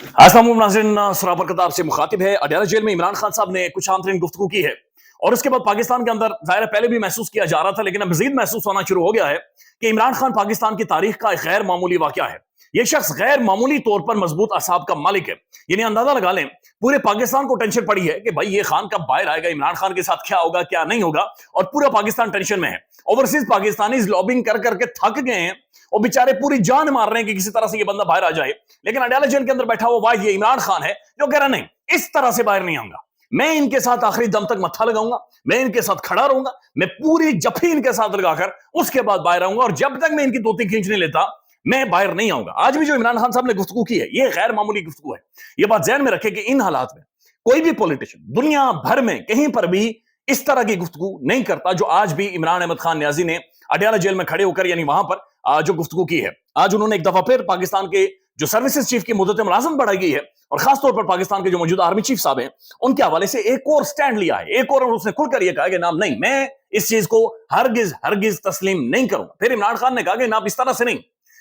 नाज़रीन, सरापर कताब से मुखातिब है। अडयाला जेल में इमरान खान साहब ने कुछ आम तरीन गुफ्तगू की है और उसके बाद पाकिस्तान के अंदर ज़ाहिर है पहले भी महसूस किया जा रहा था, लेकिन अब मजीद महसूस होना शुरू हो गया है कि इमरान खान पाकिस्तान की तारीख का एक गैर मामूली वाक़या है। यह शख्स गैर मामूली तौर पर मजबूत असाब का मालिक है। यानी अंदाजा लगा लें, पूरे पाकिस्तान को टेंशन पड़ी है कि भाई ये खान कब बाहर आएगा, इमरान खान के साथ क्या होगा क्या नहीं होगा, और पूरा पाकिस्तान टेंशन में है। ओवरसीज पाकिस्तानी लॉबिंग कर करके थक गए हैं और बेचारे पूरी जान मार रहे हैं कि किसी तरह से ये बंदा बाहर आ जाए। लेकिन अडयाला जेल के अंदर बैठा हुआ वाह ये इमरान खान है जो कह रहा नहीं, इस तरह से बाहर नहीं आऊंगा, मैं इनके साथ आखिरी दम तक मत्था लगाऊंगा, मैं इनके साथ खड़ा रहूंगा, मैं पूरी जफी इनके साथ लगाकर उसके बाद बाहर आऊंगा, और जब तक मैं इनकी तोती खींच नहीं लेता मैं बाहर नहीं आऊंगा। आज भी जो इमरान खान साहब ने गुफ्तगू की है ये गैर मामूली गुफ्तगू है। ये बात ज़हन में रखें कि इन हालात में कोई भी पॉलिटिशियन दुनिया भर में कहीं पर भी इस तरह की गुफ्तगू नहीं करता जो आज भी इमरान अहमद खान न्याजी ने अडयाला जेल में खड़े होकर यानी वहां पर जो गुफ्तगू की है। आज उन्होंने एक दफा फिर पाकिस्तान के जो सर्विसेज चीफ की मुद्दत मुलाजमत बढ़ाई गई है और खासतौर पर पाकिस्तान के जो मौजूदा आर्मी चीफ साहब हैं उनके हवाले से एक और स्टैंड लिया है, एक और उसने खुलकर यह कहा कि नाम नहीं, मैं इस चीज को हरगिज हरगिज तस्लीम नहीं करूंगा। फिर इमरान खान ने कहा कि नाम इस तरह से नहीं,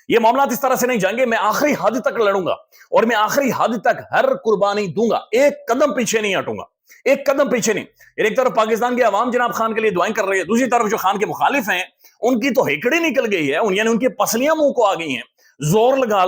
ये मामला इस तरह से नहीं जाएंगे, मैं आखिरी हद तक लड़ूंगा और मैं आखिरी हद तक हर कुर्बानी दूंगा, एक कदम पीछे नहीं हटूंगा, एक कदम पीछे नहीं। एक तरफ पाकिस्तान की आवाम जनाब खान के लिए दुआएं कर रही है, दूसरी तरफ जो खान के मुखालिफ हैं उनकी तो हेकड़ी निकल गई है, यानी उनकी पसलियां मुंह को आ गई हैं। जोर लगा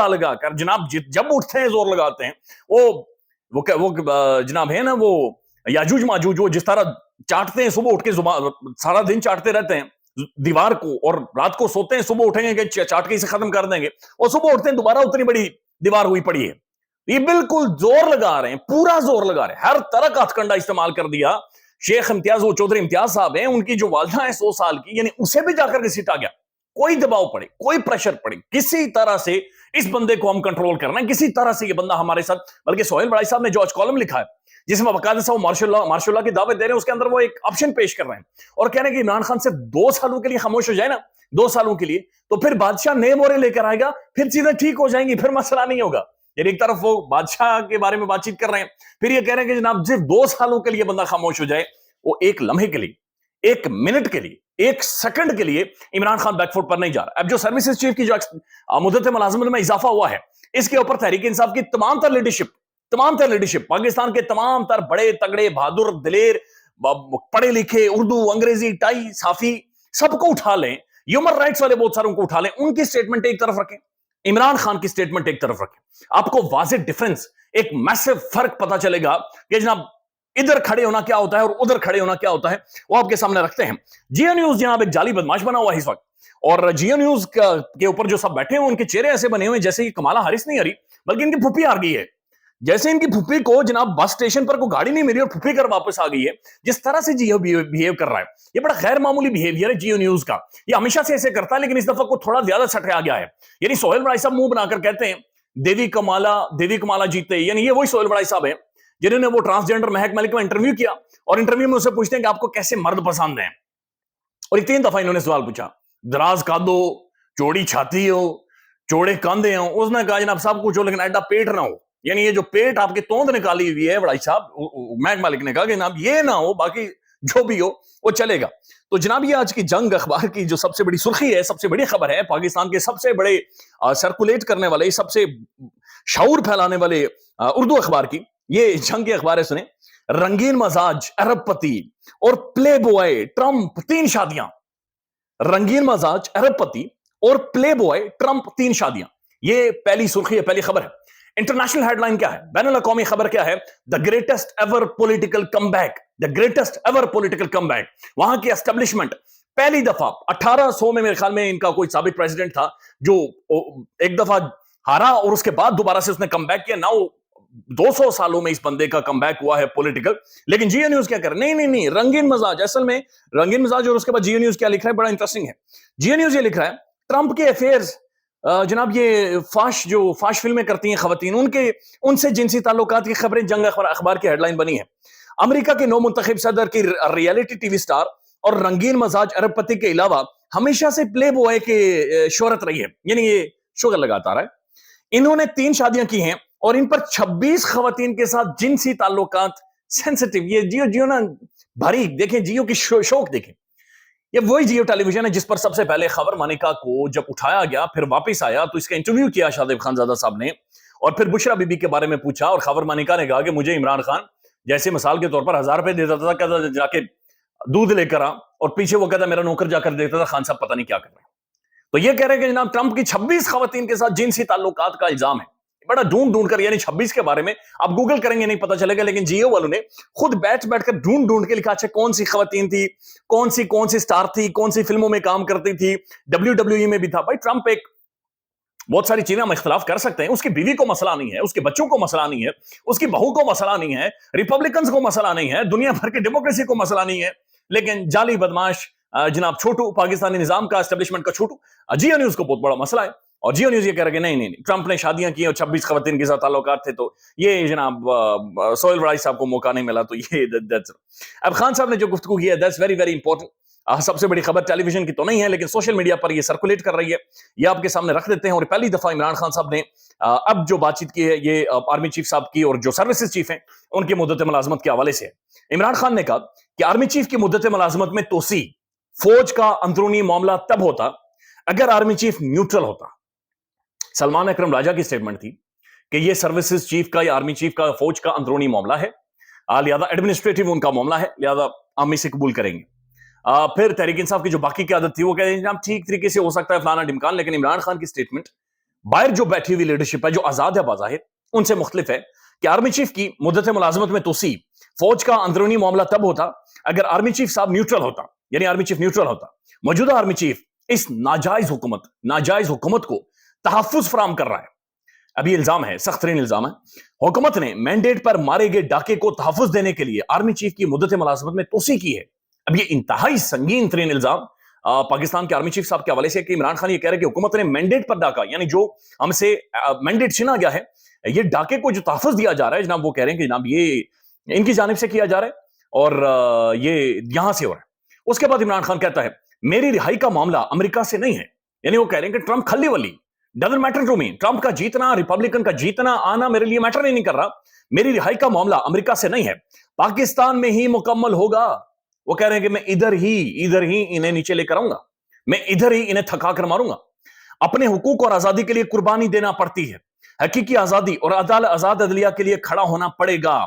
लगा कर जनाब जब उठते हैं जोर लगाते हैं। वो जनाब है ना, वो याजूज माजूज वो जिस तरह चाटते हैं, सुबह उठ के सारा दिन चाटते रहते हैं दीवार को, और रात को सोते हैं, सुबह उठेंगे कि चाट के इसे खत्म कर देंगे, और सुबह उठते हैं दोबारा उतनी बड़ी दीवार हुई पड़ी है। ये बिल्कुल जोर लगा रहे हैं, पूरा जोर लगा रहे हैं, हर तरह का हथकंडा इस्तेमाल कर दिया। शेख इम्तियाज, वो चौधरी इम्तियाज साहब हैं, उनकी जो वालदा है 100 साल की, यानी उसे भी जाकर घसीटा गया। कोई दबाव पड़े, कोई प्रेशर पड़े, किसी तरह से इस बंदे को हम कंट्रोल करना है, किसी तरह से ये बंदा हमारे साथ। बल्कि सोहेल बड़ाई साहब ने जो आज कॉलम लिखा है जिसमें बाकायदा से वो मार्शल की दावत दे रहे हैं, उसके अंदर वो एक ऑप्शन पेश कर रहे हैं और कह रहे हैं कि इमरान खान सिर्फ 2 सालों के लिए खामोश हो जाए ना, 2 सालों के लिए, तो फिर बादशाह नए मोरे लेकर आएगा, फिर चीजें ठीक हो जाएंगी, फिर मसला नहीं होगा। यानी एक तरफ वो बादशाह के बारे में बातचीत कर रहे हैं, फिर ये कह रहे हैं कि जनाब सिर्फ 2 सालों के लिए बंदा खामोश हो जाए, वो एक लम्हे के लिए, 1 मिनट के लिए, 1 सेकंड के लिए इमरान खान बैकफुट पर नहीं जा रहा। अब जो सर्विसेज चीफ की जो मुद्दत मुलाजमत में इजाफा हुआ है, इसके ऊपर तहरीक इंसाफ की तमाम तर लीडरशिप, पाकिस्तान के तमाम तर बड़े तगड़े बहादुर दिलेर पढ़े लिखे उर्दू अंग्रेजी टाई साफी सबको उठा लें, ह्यूमन राइट्स वाले बहुत सारों को उठा लें, उनकी स्टेटमेंट एक तरफ रखें, इमरान खान की स्टेटमेंट एक तरफ रखें, आपको वाज़ेह डिफरेंस, एक मैसिव फर्क पता चलेगा कि जनाब इधर खड़े होना क्या होता है और उधर खड़े होना क्या होता है, वो आपके सामने रखते हैं। जियो न्यूज जनाब एक जाली बदमाश बना हुआ है इस वक्त, और जियो न्यूज के ऊपर जो सब बैठे हैं उनके चेहरे ऐसे बने हुए जैसे कि कमाला हारिस नहीं हरी बल्कि इनकी फुप्पी आ गई है। जैसे इनकी फुप्पी को जनाब बस स्टेशन पर कोई गाड़ी नहीं मिली और फुप्पी कर वापस आ गई है, जिस तरह से जियो बिहेव कर रहा है, ये बड़ा गैर मामूली बिहेवियर है जियो न्यूज का। ये हमेशा से ऐसे करता है, लेकिन इस दफा को थोड़ा ज्यादा सटया गया है। यानी सोहेल बड़ाई साहब मुंह बनाकर कहते हैं देवी कमाला जीते, यानी ये वही सोहेल बड़ाई साहब है जिन्होंने वो ट्रांसजेंडर महक मलिक में इंटरव्यू किया और इंटरव्यू में उससे पूछते हैं कि आपको कैसे मर्द पसंद है, और 3 दफा इन्होंने सवाल पूछा, दराज कादो, चौड़ी छाती हो, चौड़े कंधे हो। उसने कहा जनाब सब कुछ हो लेकिन एडा पेट ना हो, यानी ये जो पेट आपके तोंद निकाली हुई है बड़ाई साहब, महक मलिक ने कहा कि जनाब ये ना हो, बाकी जो भी हो वो चलेगा। तो जनाब ये आज की जंग अखबार की जो सबसे बड़ी सुर्खी है, सबसे बड़ी खबर है, पाकिस्तान के सबसे बड़े सर्कुलेट करने वाले, सबसे शऊर फैलाने वाले उर्दू अखबार की ये जंग की अखबार है। सुने, रंगीन मजाज अरबपति और प्ले बॉय ट्रंप 3 शादियां, रंगीन मजाज अरबपति और प्ले बॉय ट्रंप 3 शादियां, ये पहली सुर्खी है, पहली खबर है। इंटरनेशनल हेडलाइन क्या है, बैनुल अक़वामी खबर क्या है, the greatest ever political comeback, the greatest ever political comeback. वहां की एस्टेब्लिशमेंट पहली दफा 1800 में मेरे ख्याल में इनका कोई साबिक प्रेसिडेंट था जो एक दफा हारा और उसके बाद दोबारा से उसने कमबैक किया। नाउ 200 सालों में इस बंदे का कमबैक हुआ है पॉलिटिकल। लेकिन जियो न्यूज क्या कर, नहीं, रंगीन मजाज, असल में रंगीन मजाज, और उसके बाद जियो न्यूज क्या लिख रहा है, बड़ा इंटरेस्टिंग है। जियो न्यूज ये लिख रहा है ट्रंप के अफेयर्स, जनाब ये फाश फिल्में करती हैं खवातीन, उनसे जिनसी ताल्लुकात की खबरें जंग अखबार की हेडलाइन बनी है। अमेरिका के नौ मुंतखब सदर की रियलिटी टीवी स्टार और रंगीन मजाज अरबपति के अलावा हमेशा से प्ले बॉय के शोहरत रही है, यानी ये शुगर लगाता रहा है। इन्होंने 3 शादियां की हैं और इन पर 26 खवातीन के साथ जिनसी ताल्लुकात सेंसिटिव। ये जियो ना भारी देखें, जियो की शौक देखें, ये वही जियो टेलीविजन है जिस पर सबसे पहले खबर मानिका को जब उठाया गया फिर वापस आया तो इसका इंटरव्यू किया शादिब खानजादा साहब ने, اور پھر بشرا بی بی کے بارے میں پوچھا اور خاور مانیکا نے کہا کہ مجھے عمران خان جیسے مثال کے طور پر 1000 روپے دیتا تھا، کہتا جا کے دودھ لے کر آ، اور پیچھے وہ کہتا میرا نوکر جا کر دیتا تھا خان صاحب پتہ نہیں کیا کر رہے ہیں۔ تو یہ کہہ رہے ہیں کہ جناب ٹرمپ کی 26 خواتین کے ساتھ جنسی تعلقات کا الزام ہے، بڑا ڈھونڈ کر، یعنی 26 کے بارے میں آپ گوگل کریں گے نہیں پتا چلے گا، لیکن جیو والوں نے خود بیٹھ کر ڈھونڈ کے لکھا، اچھا کون سی خواتین تھی، کون سی سٹار تھی، کون سی فلموں میں کام کرتی تھی، WWE میں بھی تھا۔ بھائی ٹرمپ ایک، بہت ساری چیزیں ہم اختلاف کر سکتے ہیں، اس کی بیوی کو مسئلہ نہیں ہے، اس کے بچوں کو مسئلہ نہیں ہے، اس کی بہو کو مسئلہ نہیں ہے، ریپبلکنز کو مسئلہ نہیں ہے، دنیا بھر کے ڈیموکریسی کو مسئلہ نہیں ہے، لیکن جعلی بدماش جناب چھوٹو، پاکستانی نظام کا، اسٹیبلشمنٹ کا چھوٹو، جیو نیوز کو بہت بڑا مسئلہ ہے، اور جیو نیوز یہ کہہ رہا کہ نہیں ٹرمپ نے شادیاں کی اور 26 خواتین کے ساتھ تعلقات تھے، تو یہ جناب سہیل وڑائی صاحب کو موقع نہیں ملا، تو یہ اب خان صاحب نے جو گفتگو کی ہے دیٹس ویری ویری امپورٹنٹ۔ سب سے بڑی خبر ٹیلی ویژن کی تو نہیں ہے، لیکن سوشل میڈیا پر یہ سرکولیٹ کر رہی ہے، یہ آپ کے سامنے رکھ دیتے ہیں۔ اور پہلی دفعہ عمران خان صاحب نے اب جو بات چیت کی ہے یہ آرمی چیف صاحب کی اور جو سروسز چیف ہیں ان کی مدت ملازمت کے حوالے سے ہے۔ عمران خان نے کہا کہ آرمی چیف کی مدت ملازمت میں توسیع فوج کا اندرونی معاملہ تب ہوتا اگر آرمی چیف نیوٹرل ہوتا۔ سلمان اکرم راجہ کی سٹیٹمنٹ تھی کہ یہ سروسز چیف کا یا آرمی چیف کا فوج کا اندرونی معاملہ ہے، لہذا ایڈمنسٹریٹو ان کا معاملہ ہے، لہذا ہم اسے قبول کریں گے۔ پھر تحریک انصاف کی جو باقی قیادت تھی وہ کہتے ہیں ٹھیک طریقے سے ہو سکتا ہے فلانا ڈمکان، لیکن عمران خان کی سٹیٹمنٹ باہر جو بیٹھی ہوئی لیڈرشپ ہے جو آزاد ہے بظاہر، ان سے مختلف ہے کہ آرمی چیف کی مدت ملازمت میں توسیع فوج کا اندرونی معاملہ تب ہوتا اگر آرمی چیف صاحب نیوٹرل ہوتا، یعنی آرمی چیف نیوٹرل ہوتا۔ موجودہ آرمی چیف اس ناجائز حکومت کو تحفظ فراہم کر رہا ہے۔ ابھی الزام ہے، سخت ترین الزام ہے، حکومت نے مینڈیٹ پر مارے گئے ڈاکے کو تحفظ دینے کے لیے آرمی چیف کی مدت ملازمت میں توسیع کی ہے۔ اب یہ انتہائی سنگین ترین الزام پاکستان کے آرمی چیف صاحب کے حوالے سے کہ عمران خان یہ کہہ رہے کہ حکومت نے مینڈیٹ پر ڈاکا، یعنی جو ہم سے مینڈیٹ چھینا گیا ہے، یہ ڈاکے کو جو تحفظ دیا جا رہا ہے جناب، وہ کہہ رہے ہیں کہ جناب یہ ان کی جانب سے کیا جا رہا ہے اور یہ یہاں سے ہو رہا ہے۔ اس کے بعد عمران خان کہتا ہے میری رہائی کا معاملہ امریکہ سے نہیں ہے، یعنی وہ کہہ رہے ہیں کہ ٹرمپ کھلی ولی doesn't matter to me, Trump کا جیتنا، ریپبلکن کا جیتنا آنا میرے لیے میٹر نہیں کر رہا، میری رہائی کا معاملہ امریکہ سے نہیں ہے، پاکستان میں ہی مکمل ہوگا۔ وہ کہہ رہے ہیں کہ میں ادھر ہی انہیں نیچے لے کر آؤں گا، میں ادھر ہی انہیں تھکا کر ماروں گا۔ اپنے حقوق اور آزادی کے لیے قربانی دینا پڑتی ہے، حقیقی آزادی اور آزاد عدلیہ کے لیے کھڑا ہونا پڑے گا۔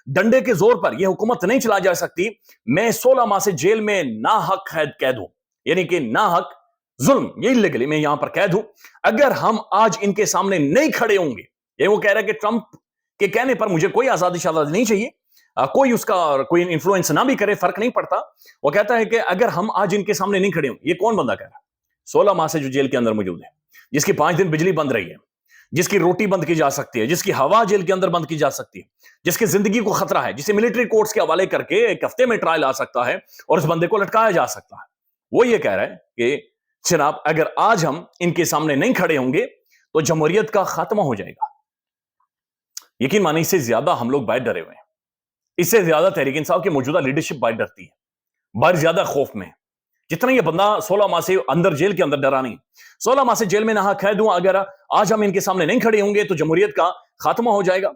ڈنڈے کے زور پر یہ حکومت نہیں چلا جا سکتی۔ میں 16 ماہ سے جیل میں ناحق قید ہوں، یعنی کہ ناحق ظلم، یہ illegally میں یہاں پر قید ہوں۔ اگر ہم آج ان کے سامنے نہیں کھڑے ہوں گے، یہ وہ کہہ رہا ہے کہ ٹرمپ کے کہنے پر مجھے کوئی آزادی شادی نہیں چاہیے، کوئی اس کا کوئی انفلوئنس نہ بھی کرے، فرق نہیں پڑتا۔ وہ کہتا ہے کہ اگر ہم آج ان کے سامنے نہیں کھڑے ہوں، یہ کون بندہ کہہ رہا ہے 16 ماہ سے جو جیل کے اندر موجود ہے، جس کی 5 دن بجلی بند رہی ہے، جس کی روٹی بند کی جا سکتی ہے، جس کی ہوا جیل کے اندر بند کی جا سکتی ہے، جس کی زندگی کو خطرہ ہے، جسے ملٹری کورٹس کے حوالے کر کے ایک ہفتے میں ٹرائل آ سکتا ہے اور اس بندے کو لٹکایا جا سکتا ہے۔ وہ یہ کہہ رہا ہے کہ جناب اگر آج ہم ان کے سامنے نہیں کھڑے ہوں گے تو جمہوریت کا خاتمہ ہو جائے گا۔ یقین مانی اس سے زیادہ ہم لوگ باہر ڈرے ہوئے ہیں، اس سے زیادہ تحریک انصاف کی موجودہ لیڈرشپ باہر ڈرتی ہے، باہر زیادہ خوف میں، جتنا یہ بندہ 16 ماہ سے اندر جیل کے اندر ڈرا نہیں۔ 16 ماہ سے جیل میں نہا قید ہوں، اگر آج ہم ان کے سامنے نہیں کھڑے ہوں گے تو جمہوریت کا خاتمہ ہو جائے گا۔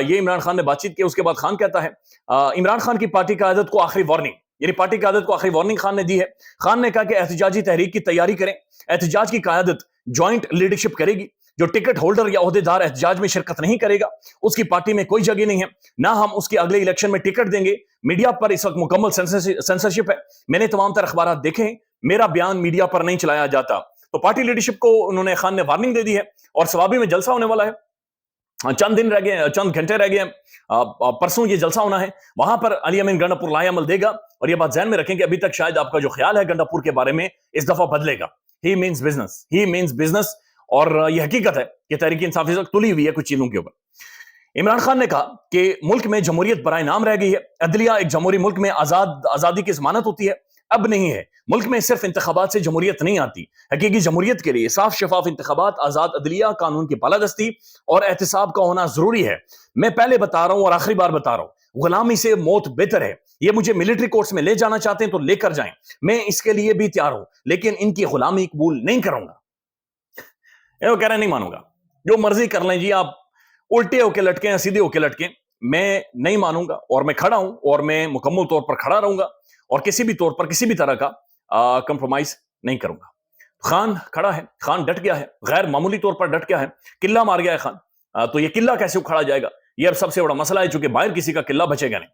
یہ عمران خان نے بات چیت کی۔ اس کے بعد خان کہتا ہے عمران خان کی پارٹی قیادت کو آخری وارننگ، یعنی پارٹی قیادت کو آخری وارننگ خان نے دی ہے۔ خان نے کہا کہ احتجاجی تحریک کی تیاری کریں، احتجاج کی قیادت جوائنٹ لیڈرشپ کرے گی، جو ٹکٹ ہولڈر یا عہدیدار احتجاج میں شرکت نہیں کرے گا اس کی پارٹی میں کوئی جگہ نہیں ہے، نہ ہم اس کے اگلے الیکشن میں ٹکٹ دیں گے۔ میڈیا پر اس وقت مکمل سینسرشپ ہے، میں نے تمام تر اخبارات دیکھے ہیں، میرا بیان میڈیا پر نہیں چلایا جاتا۔ تو پارٹی لیڈرشپ کو انہوں نے خان نے وارننگ دے دی ہے، اور سوابی میں جلسہ ہونے والا ہے، چند دن رہ گئے، چند گھنٹے رہ گئے، پرسوں یہ جلسہ ہونا ہے، وہاں پر علی امین گنڈا پور لائے عمل دے گا۔ اور یہ بات ذہن میں رکھیں کہ ابھی تک شاید آپ کا جو خیال ہے گنڈا پور کے بارے میں اس دفعہ بدلے گا۔ ہی مینز بزنس، اور یہ حقیقت ہے کہ تحریک انصاف اس وقت تلی ہوئی ہے کچھ چیزوں کے اوپر۔ عمران خان نے کہا کہ ملک میں جمہوریت برائے نام رہ گئی ہے، عدلیہ ایک جمہوری ملک میں آزادی کی ضمانت ہوتی ہے، اب نہیں ہے۔ ملک میں صرف انتخابات سے جمہوریت نہیں آتی، حقیقی جمہوریت کے لیے صاف شفاف انتخابات، آزاد عدلیہ، قانون کی بالادستی اور احتساب کا ہونا ضروری ہے۔ میں پہلے بتا رہا ہوں اور آخری بار بتا رہا ہوں، غلامی سے موت بہتر ہے۔ یہ مجھے ملٹری کورٹس میں لے جانا چاہتے ہیں تو لے کر جائیں، میں اس کے لیے بھی تیار ہوں، لیکن ان کی غلامی قبول نہیں کروں گا۔ وہ کہہ رہے ہیں نہیں مانوں گا، جو مرضی کر لیں جی، آپ الٹے ہو کے لٹکیں یا سیدھے ہو کے لٹکیں، میں نہیں مانوں گا، اور میں کھڑا ہوں اور میں مکمل طور پر کھڑا رہوں گا اور کسی بھی طور پر کسی بھی طرح کا کمپرومائز نہیں کروں گا۔ خان کھڑا ہے، خان ڈٹ گیا ہے، غیر معمولی طور پر ڈٹ گیا ہے، قلعہ مار گیا ہے خان۔ तो ये किला कैसे उखाड़ा जाएगा, ये अब सबसे बड़ा मसला है, चूंकि बाहर किसी का किला बचेगा नहीं।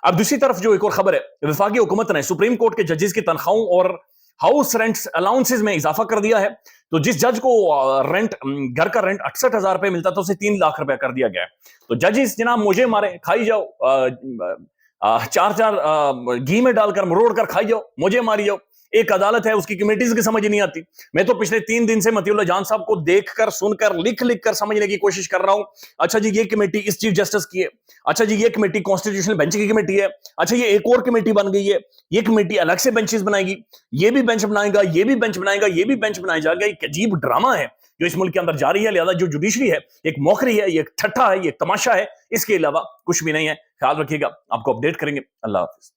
अब दूसरी तरफ जो एक और खबर है, वफाकी हुकूमत ने सुप्रीम कोर्ट के जजेस की तनख्वाहों और हाउस रेंट अलाउंसेस में इजाफा कर दिया है। तो जिस जज को रेंट, घर का रेंट 68,000 रुपए मिलता था, उसे 3 लाख रुपए कर दिया गया है। तो जजेस जनाब मौजे मारे, खाई जाओ, चार चार घी में डालकर मरोड़ कर खाई जाओ, मौजे मारी जाओ। एक अदालत है, उसकी कमेटीज की समझ नहीं आती। मैं तो पिछले 3 दिन से मतीउल्लाह जान साहब को देखकर, सुनकर, लिख लिख कर समझने की कोशिश कर रहा हूं। अच्छा जी, ये कमेटी इस चीफ जस्टिस की है, अच्छा जी ये कमेटी कॉन्स्टिट्यूशनल बेंच की कमेटी है, अच्छा ये एक और कमेटी बन गई है, ये कमेटी अलग से बेंचेस बनाएगी, ये भी बेंच बनाएगा, ये भी बेंच बनाएगा, ये भी बेंच बनाया जाएगा। एक अजीब ड्रामा है जो इस मुल्क के अंदर जारी है। लिहाजा जो जुडिशरी है, एक मौखरी है, ये एक ठट्ठा है, ये एक तमाशा है, इसके अलावा कुछ भी नहीं है। ख्याल रखिएगा, आपको अपडेट करेंगे। अल्लाह हाफिज।